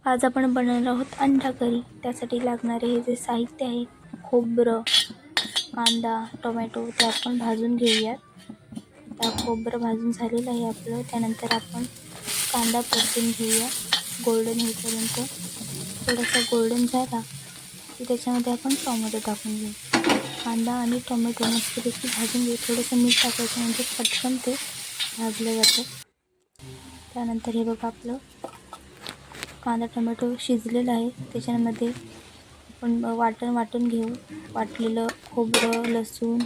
आज आपण बनवणार आहोत अंडा करी। त्यासाठी लागणारे हे जे साहित्य आहे, खोबरं, कांदा, टोमॅटो ते आपण भाजून घेऊयात। आता खोबरं भाजून झालेलं आहे आपलं। त्यानंतर आपण कांदा परतून घेऊया गोल्डन होईपर्यंत। थोडासा गोल्डन झाला की त्याच्यामध्ये आपण टोमॅटो टाकून घेऊ। कांदा आणि टोमॅटो मस्तपैकी भाजून घेऊ। थोडंसं मीठ टाकायचं म्हणजे पटकन ते भाजलं जातं। त्यानंतर हे बघा आपलं कांदा टोमॅटो शिजलेला आहे। त्याच्यामध्ये आपण वाटून घेऊ। वाटलेलं खोबरं, लसूण,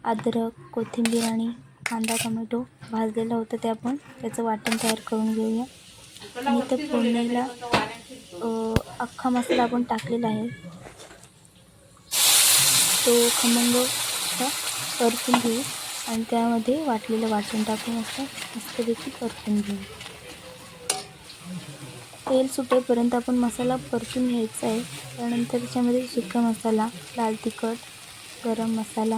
अद्रक, कोथिंबीर आणि कांदा टोमॅटो भाजलेलं होतं ते आपण त्याचं वाटण तयार करून घेऊया। आणि ते फोडणीला अख्खा मसाला आपण टाकलेला आहे, तो खमंग परतून घेऊ आणि त्यामध्ये वाटलेलं वाटण टाकून मस्तपैकी परतून घेऊ। तेल सुटेपर्यंत आपण मसाला परतून घ्यायचा आहे। त्यानंतर त्याच्यामध्ये सुका मसाला, लाल तिखट, गरम मसाला,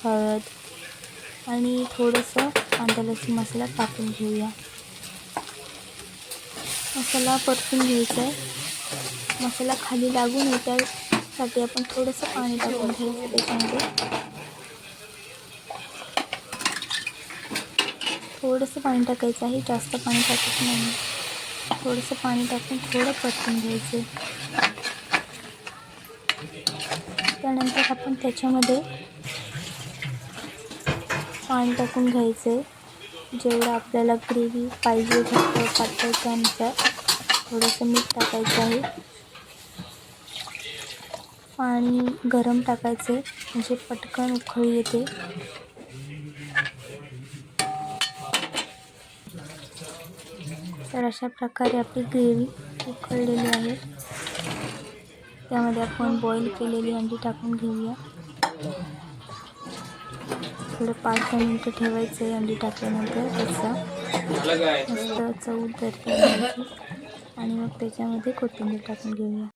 हळद आणि थोडंसं कांदा लसूण मसाला टाकून घेऊया। मसाला परतून घ्यायचा आहे। मसाला खाली लागू नये त्यासाठी आपण थोडंसं पाणी टाकून घ्यायचं। त्याच्यामध्ये थोडंसं पाणी टाकायचं आहे, जास्त पाणी टाकायचं नाही। थोडंसं पाणी टाकून थोडं परतून घ्यायचं। त्यानंतर आपण त्याच्यामध्ये पाणी टाकून घ्यायचं। जेवढं आपल्याला ग्रेव्ही पाहिजे घट्ट पातळ त्यानुसार थोडंसं मीठ टाकायचं आहे। पाणी गरम टाकायचे म्हणजे पटकन उकळी येते। तर अशा प्रकारे आपली ग्रेव्ही उकळलेली आहे। त्यामध्ये आपण बॉईल केलेली अंडी टाकून घेऊया। थोडं 5-10 मिनिटं ठेवायचं आहे अंडी टाकल्यानंतर। त्याचा मस्त चव उतरते आणि मग त्याच्यामध्ये कोथिंबीर टाकून घेऊया।